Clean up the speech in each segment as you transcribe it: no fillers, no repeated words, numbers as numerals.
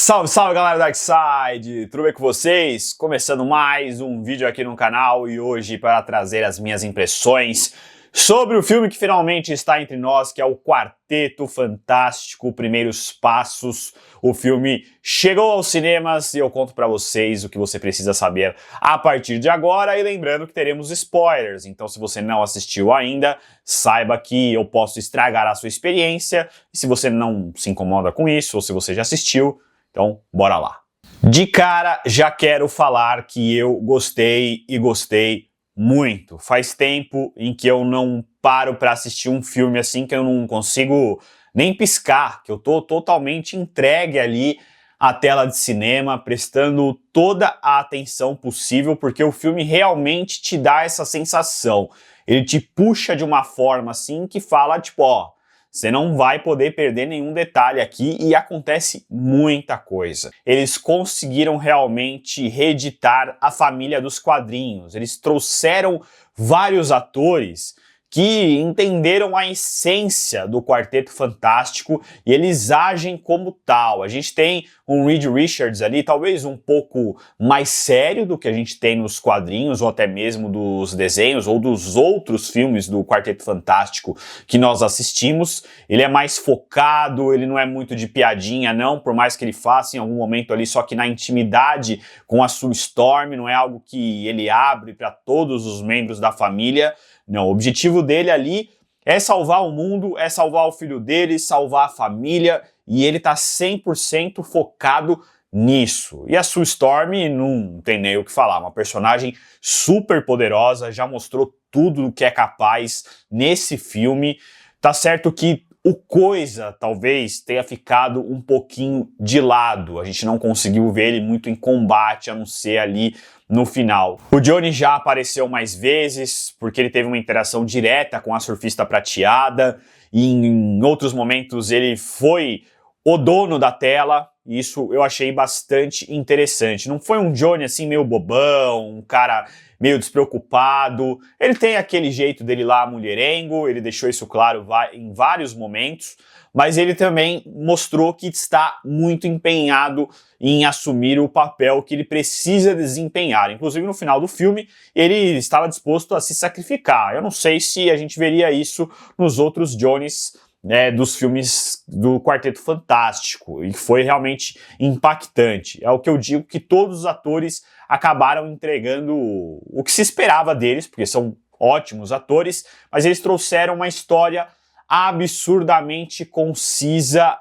Salve, salve galera do Darkside! Tudo bem com vocês? Começando mais um vídeo aqui no canal e hoje para trazer as minhas impressões sobre o filme que finalmente está entre nós, que é o Quarteto Fantástico, Primeiros Passos. O filme chegou aos cinemas e eu conto para vocês o que você precisa saber a partir de agora. E lembrando que teremos spoilers, então se você não assistiu ainda, saiba que eu posso estragar a sua experiência. E se você não se incomoda com isso, ou se você já assistiu, então bora lá. De cara, já quero falar que eu gostei e gostei muito. Faz tempo em que eu não paro para assistir um filme assim, que eu não consigo nem piscar, que eu tô totalmente entregue ali à tela de cinema, prestando toda a atenção possível, porque o filme realmente te dá essa sensação. Ele te puxa de uma forma assim que fala, tipo, ó, você não vai poder perder nenhum detalhe aqui e acontece muita coisa. Eles conseguiram realmente reeditar a família dos quadrinhos. Eles trouxeram vários atores que entenderam a essência do Quarteto Fantástico e eles agem como tal. A gente tem um Reed Richards ali, talvez um pouco mais sério do que a gente tem nos quadrinhos, ou até mesmo dos desenhos, ou dos outros filmes do Quarteto Fantástico que nós assistimos. Ele é mais focado, ele não é muito de piadinha não, por mais que ele faça em algum momento ali, só que na intimidade com a Sue Storm, não é algo que ele abre para todos os membros da família. Não, o objetivo dele ali é salvar o mundo, é salvar o filho dele, salvar a família, e ele tá 100% focado nisso. E a Sue Storm não tem nem o que falar, uma personagem super poderosa, já mostrou tudo o que é capaz nesse filme. Tá certo que o Coisa talvez tenha ficado um pouquinho de lado, a gente não conseguiu ver ele muito em combate, a não ser ali no final. O Johnny já apareceu mais vezes, porque ele teve uma interação direta com a Surfista Prateada, e em outros momentos ele foi o dono da tela, e isso eu achei bastante interessante. Não foi um Johnny assim meio bobão, um cara meio despreocupado. Ele tem aquele jeito dele lá mulherengo, ele deixou isso claro em vários momentos, mas ele também mostrou que está muito empenhado em assumir o papel que ele precisa desempenhar. Inclusive no final do filme ele estava disposto a se sacrificar. Eu não sei se a gente veria isso nos outros Johnnys dos filmes do Quarteto Fantástico, e foi realmente impactante. É o que eu digo, que todos os atores acabaram entregando o que se esperava deles, porque são ótimos atores, mas eles trouxeram uma história absurdamente concisa,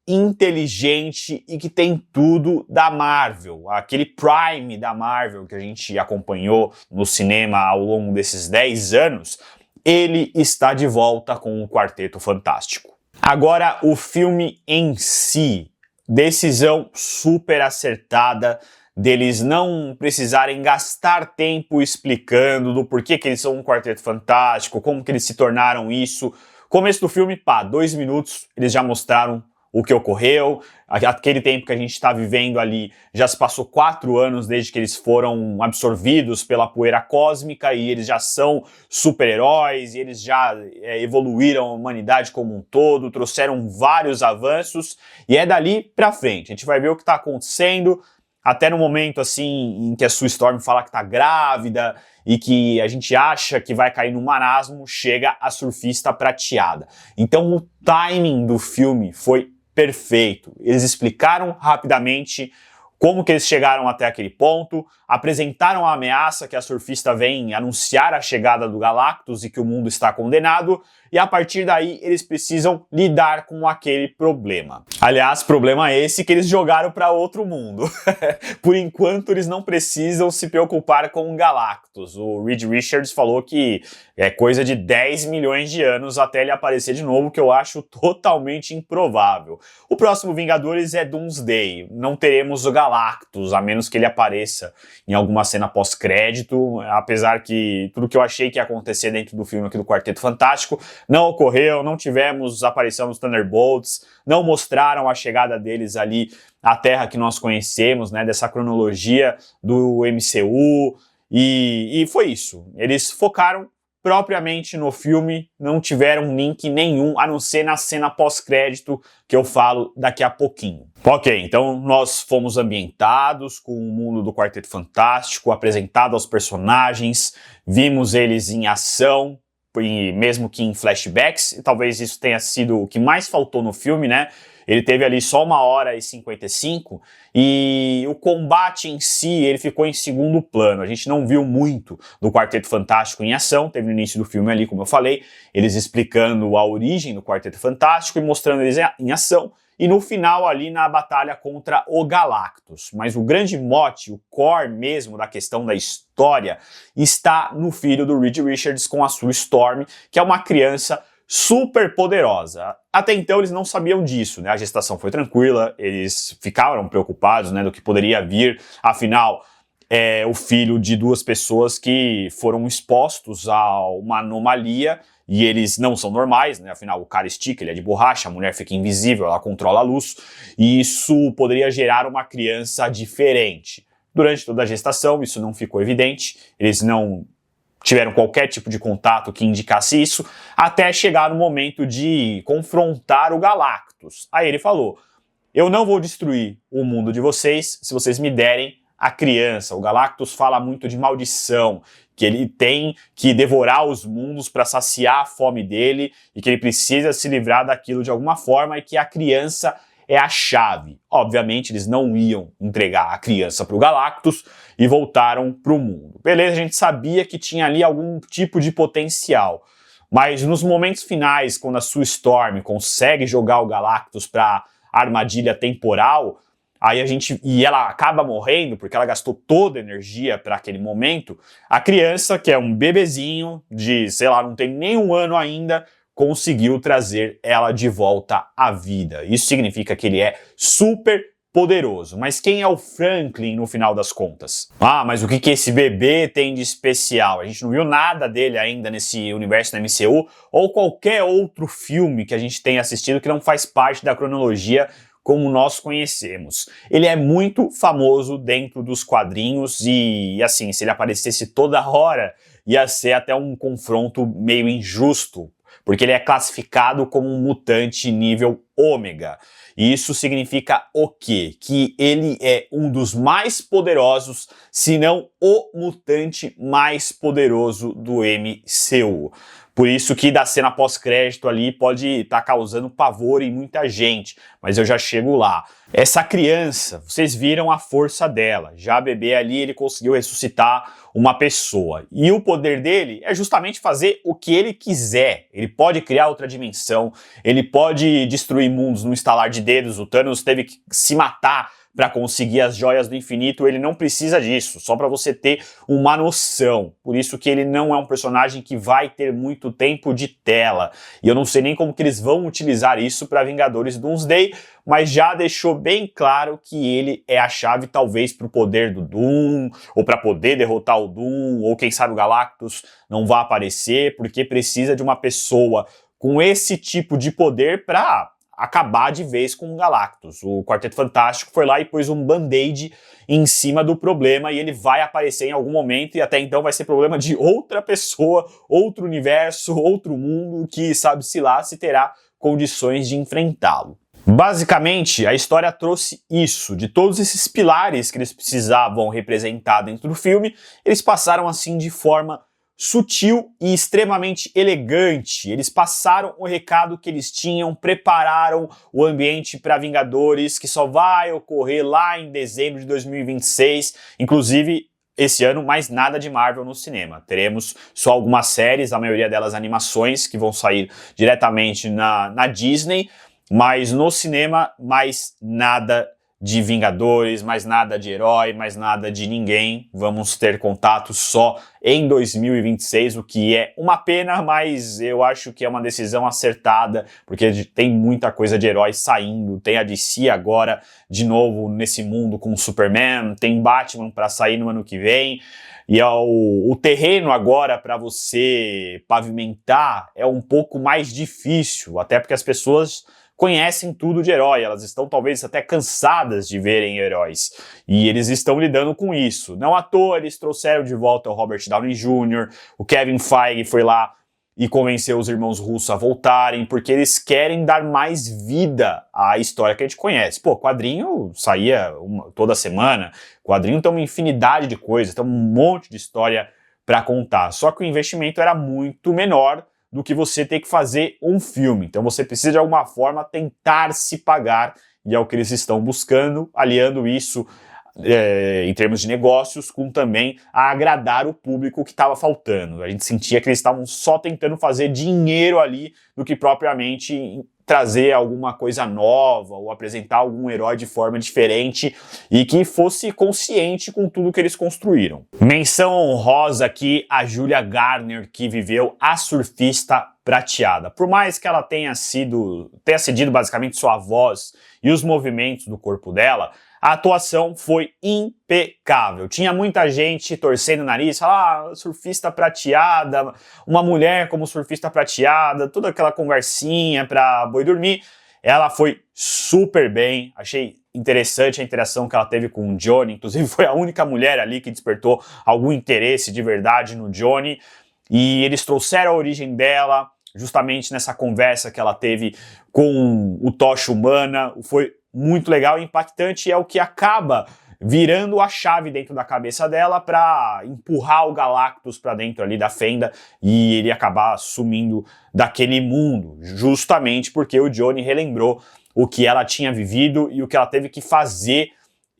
inteligente e que tem tudo da Marvel. Aquele Prime da Marvel que a gente acompanhou no cinema ao longo desses 10 anos, ele está de volta com o Quarteto Fantástico. Agora, o filme em si, decisão super acertada deles não precisarem gastar tempo explicando do porquê que eles são um Quarteto Fantástico, como que eles se tornaram isso. Começo do filme, 2 minutos, eles já mostraram o que ocorreu. Aquele tempo que a gente está vivendo ali, já se passou 4 anos desde que eles foram absorvidos pela poeira cósmica e eles já são super-heróis, e eles já evoluíram a humanidade como um todo, trouxeram vários avanços, e é dali pra frente. A gente vai ver o que está acontecendo, até no momento assim em que a Sue Storm fala que tá grávida e que a gente acha que vai cair no marasmo, chega a Surfista Prateada. Então o timing do filme foi perfeito. Eles explicaram rapidamente como que eles chegaram até aquele ponto, apresentaram a ameaça que a Surfista vem anunciar a chegada do Galactus e que o mundo está condenado, e a partir daí eles precisam lidar com aquele problema. Aliás, problema esse que eles jogaram para outro mundo. Por enquanto eles não precisam se preocupar com o Galactus. O Reed Richards falou que é coisa de 10 milhões de anos até ele aparecer de novo, que eu acho totalmente improvável. O próximo Vingadores é Doomsday. Não teremos o Galactus, a menos que ele apareça em alguma cena pós-crédito, apesar que tudo que eu achei que ia acontecer dentro do filme aqui do Quarteto Fantástico não ocorreu, não tivemos aparição dos Thunderbolts, não mostraram a chegada deles ali à Terra que nós conhecemos, né, dessa cronologia do MCU, e foi isso. Eles focaram propriamente no filme não tiveram link nenhum, a não ser na cena pós-crédito, que eu falo daqui a pouquinho. Ok, então nós fomos ambientados com o mundo do Quarteto Fantástico, apresentado aos personagens, vimos eles em ação, e mesmo que em flashbacks, e talvez isso tenha sido o que mais faltou no filme, né? Ele teve ali só 1h55 e o combate em si ele ficou em segundo plano. A gente não viu muito do Quarteto Fantástico em ação. Teve no início do filme ali, como eu falei, eles explicando a origem do Quarteto Fantástico e mostrando eles em ação. E no final ali na batalha contra o Galactus. Mas o grande mote, o core mesmo da questão da história está no filho do Reed Richards com a Sue Storm, que é uma criança super poderosa. Até então eles não sabiam disso, né? A gestação foi tranquila, eles ficaram preocupados, né, do que poderia vir, afinal é o filho de duas pessoas que foram expostos a uma anomalia e eles não são normais, né? Afinal o cara estica, ele é de borracha, a mulher fica invisível, ela controla a luz e isso poderia gerar uma criança diferente. Durante toda a gestação isso não ficou evidente, eles não tiveram qualquer tipo de contato que indicasse isso, até chegar no momento de confrontar o Galactus. Aí ele falou, eu não vou destruir o mundo de vocês se vocês me derem a criança. O Galactus fala muito de maldição, que ele tem que devorar os mundos para saciar a fome dele e que ele precisa se livrar daquilo de alguma forma e que a criança é a chave. Obviamente eles não iam entregar a criança para o Galactus e voltaram para o mundo. Beleza, a gente sabia que tinha ali algum tipo de potencial, mas nos momentos finais, quando a Sue Storm consegue jogar o Galactus para armadilha temporal, e ela acaba morrendo porque ela gastou toda a energia para aquele momento, a criança, que é um bebezinho de, sei lá, não tem nem um ano ainda, conseguiu trazer ela de volta à vida. Isso significa que ele é super poderoso. Mas quem é o Franklin no final das contas? Ah, mas o que esse bebê tem de especial? A gente não viu nada dele ainda nesse universo da MCU ou qualquer outro filme que a gente tenha assistido que não faz parte da cronologia como nós conhecemos. Ele é muito famoso dentro dos quadrinhos e, assim, se ele aparecesse toda hora, ia ser até um confronto meio injusto, porque ele é classificado como um mutante nível ômega. E isso significa o quê? Que ele é um dos mais poderosos, se não o mutante mais poderoso do MCU. Por isso que da cena pós-crédito ali pode estar causando pavor em muita gente, mas eu já chego lá. Essa criança, vocês viram a força dela. Já a bebê ali, ele conseguiu ressuscitar uma pessoa. E o poder dele é justamente fazer o que ele quiser. Ele pode criar outra dimensão, ele pode destruir mundos no estalar de dedos. O Thanos teve que se matar para conseguir as joias do infinito, ele não precisa disso, só para você ter uma noção. Por isso que ele não é um personagem que vai ter muito tempo de tela. E eu não sei nem como que eles vão utilizar isso para Vingadores Doomsday, mas já deixou bem claro que ele é a chave talvez para o poder do Doom, ou para poder derrotar o Doom, ou quem sabe o Galactus não vai aparecer, porque precisa de uma pessoa com esse tipo de poder para acabar de vez com o Galactus. O Quarteto Fantástico foi lá e pôs um band-aid em cima do problema e ele vai aparecer em algum momento e até então vai ser problema de outra pessoa, outro universo, outro mundo que sabe-se lá se terá condições de enfrentá-lo. Basicamente, a história trouxe isso, de todos esses pilares que eles precisavam representar dentro do filme, eles passaram assim de forma sutil e extremamente elegante. Eles passaram o recado que eles tinham, prepararam o ambiente para Vingadores, que só vai ocorrer lá em dezembro de 2026, inclusive esse ano mais nada de Marvel no cinema. Teremos só algumas séries, a maioria delas animações, que vão sair diretamente na Disney, mas no cinema mais nada de Vingadores, mais nada de herói, mais nada de ninguém. Vamos ter contato só em 2026, o que é uma pena, mas eu acho que é uma decisão acertada, porque tem muita coisa de herói saindo. Tem a DC agora, de novo, nesse mundo com Superman, tem Batman para sair no ano que vem. E o terreno agora para você pavimentar é um pouco mais difícil, até porque as pessoas conhecem tudo de herói, elas estão talvez até cansadas de verem heróis, e eles estão lidando com isso. Não à toa eles trouxeram de volta o Robert Downey Jr., o Kevin Feige foi lá e convenceu os irmãos Russo a voltarem, porque eles querem dar mais vida à história que a gente conhece. Pô, quadrinho saía toda semana, quadrinho tem uma infinidade de coisas, tem um monte de história para contar, só que o investimento era muito menor do que você ter que fazer um filme. Então você precisa de alguma forma tentar se pagar, e é o que eles estão buscando, aliando isso em termos de negócios, com também a agradar o público que estava faltando. A gente sentia que eles estavam só tentando fazer dinheiro ali, do que propriamente trazer alguma coisa nova ou apresentar algum herói de forma diferente e que fosse consciente com tudo que eles construíram. Menção honrosa aqui a Julia Garner, que viveu a Surfista Prateada. Por mais que ela tenha cedido basicamente sua voz e os movimentos do corpo dela, a atuação foi impecável. Tinha muita gente torcendo o nariz, falando, surfista prateada, uma mulher como surfista prateada, toda aquela conversinha pra boi dormir. Ela foi super bem, achei interessante a interação que ela teve com o Johnny, inclusive foi a única mulher ali que despertou algum interesse de verdade no Johnny, e eles trouxeram a origem dela justamente nessa conversa que ela teve com o Tocha Humana. Foi muito legal e impactante, e é o que acaba virando a chave dentro da cabeça dela para empurrar o Galactus para dentro ali da fenda e ele acabar sumindo daquele mundo, justamente porque o Johnny relembrou o que ela tinha vivido e o que ela teve que fazer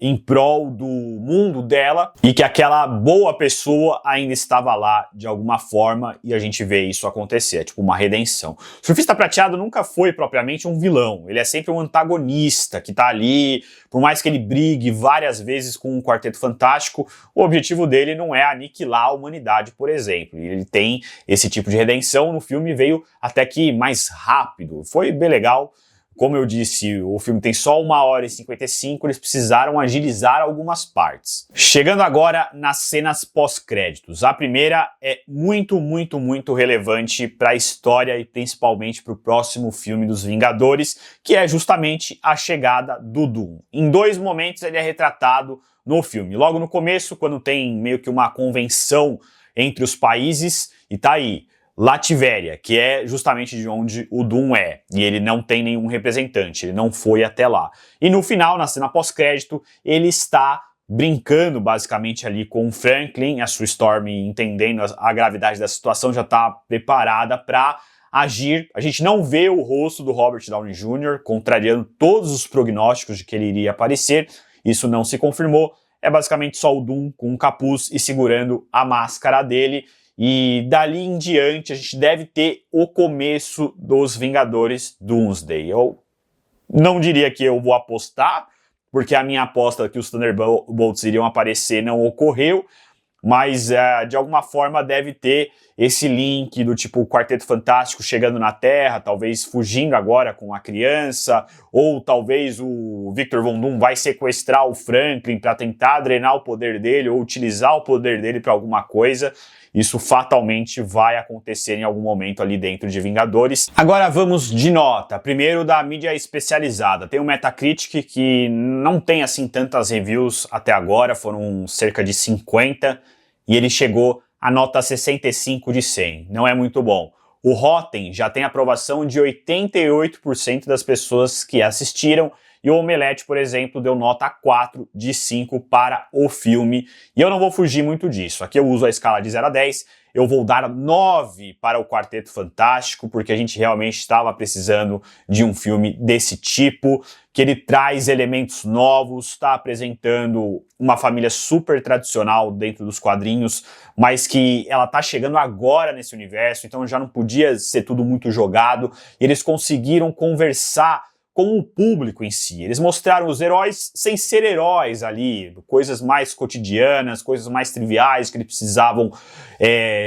em prol do mundo dela, e que aquela boa pessoa ainda estava lá de alguma forma, e a gente vê isso acontecer, é tipo uma redenção. O Surfista Prateado nunca foi propriamente um vilão, ele é sempre um antagonista que tá ali, por mais que ele brigue várias vezes com o Quarteto Fantástico, o objetivo dele não é aniquilar a humanidade, por exemplo. Ele tem esse tipo de redenção, no filme veio até que mais rápido, foi bem legal. Como eu disse, o filme tem só 1h55, eles precisaram agilizar algumas partes. Chegando agora nas cenas pós-créditos. A primeira é muito relevante para a história e principalmente para o próximo filme dos Vingadores, que é justamente a chegada do Doom. Em 2 momentos ele é retratado no filme. Logo no começo, quando tem meio que uma convenção entre os países, e tá aí Lativéria, que é justamente de onde o Doom é, e ele não tem nenhum representante, ele não foi até lá. E no final, na cena pós-crédito, ele está brincando basicamente ali com o Franklin, a Sue Storm, entendendo a gravidade da situação, já está preparada para agir. A gente não vê o rosto do Robert Downey Jr., contrariando todos os prognósticos de que ele iria aparecer, isso não se confirmou, é basicamente só o Doom com um capuz e segurando a máscara dele. E dali em diante a gente deve ter o começo dos Vingadores Doomsday. Eu não diria que eu vou apostar, porque a minha aposta que os Thunderbolts iriam aparecer não ocorreu, mas de alguma forma deve ter esse link do tipo o Quarteto Fantástico chegando na Terra, talvez fugindo agora com a criança, ou talvez o Victor Von Doom vai sequestrar o Franklin para tentar drenar o poder dele ou utilizar o poder dele para alguma coisa. Isso fatalmente vai acontecer em algum momento ali dentro de Vingadores. Agora vamos de nota. Primeiro da mídia especializada. Tem o Metacritic, que não tem assim tantas reviews até agora, foram cerca de 50, e ele chegou a nota 65 de 100. Não é muito bom. O Rotten já tem aprovação de 88% das pessoas que assistiram, e o Omelete, por exemplo, deu nota 4 de 5 para o filme. E eu não vou fugir muito disso. Aqui eu uso a escala de 0 a 10. Eu vou dar 9 para o Quarteto Fantástico, porque a gente realmente estava precisando de um filme desse tipo, que ele traz elementos novos, está apresentando uma família super tradicional dentro dos quadrinhos, mas que ela está chegando agora nesse universo, então já não podia ser tudo muito jogado. E eles conseguiram conversar com o público em si. Eles mostraram os heróis sem ser heróis ali, coisas mais cotidianas, coisas mais triviais que eles precisavam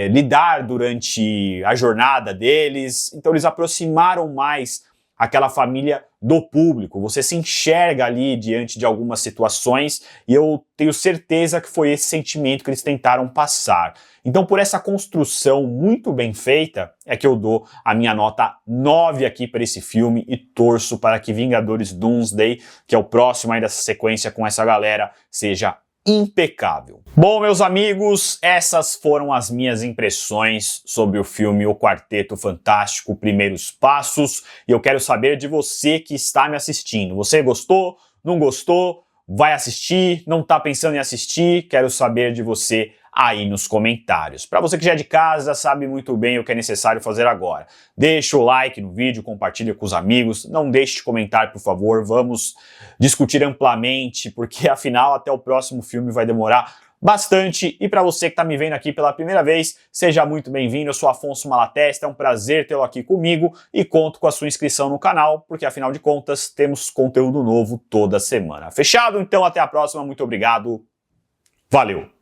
lidar durante a jornada deles. Então eles aproximaram mais aquela família do público. Você se enxerga ali diante de algumas situações e eu tenho certeza que foi esse sentimento que eles tentaram passar. Então, por essa construção muito bem feita, é que eu dou a minha nota 9 aqui para esse filme e torço para que Vingadores Doomsday, que é o próximo aí dessa sequência com essa galera, seja impecável. Bom, meus amigos, essas foram as minhas impressões sobre o filme O Quarteto Fantástico, Primeiros Passos, e eu quero saber de você que está me assistindo. Você gostou? Não gostou? Vai assistir? Não está pensando em assistir? Quero saber de você aí nos comentários. Para você que já é de casa, sabe muito bem o que é necessário fazer agora. Deixa o like no vídeo, compartilha com os amigos, não deixe de comentar, por favor, vamos discutir amplamente, porque afinal até o próximo filme vai demorar bastante. E para você que está me vendo aqui pela primeira vez, seja muito bem-vindo. Eu sou Afonso Malatesta, é um prazer tê-lo aqui comigo e conto com a sua inscrição no canal, porque afinal de contas temos conteúdo novo toda semana. Fechado? Então até a próxima, muito obrigado, valeu!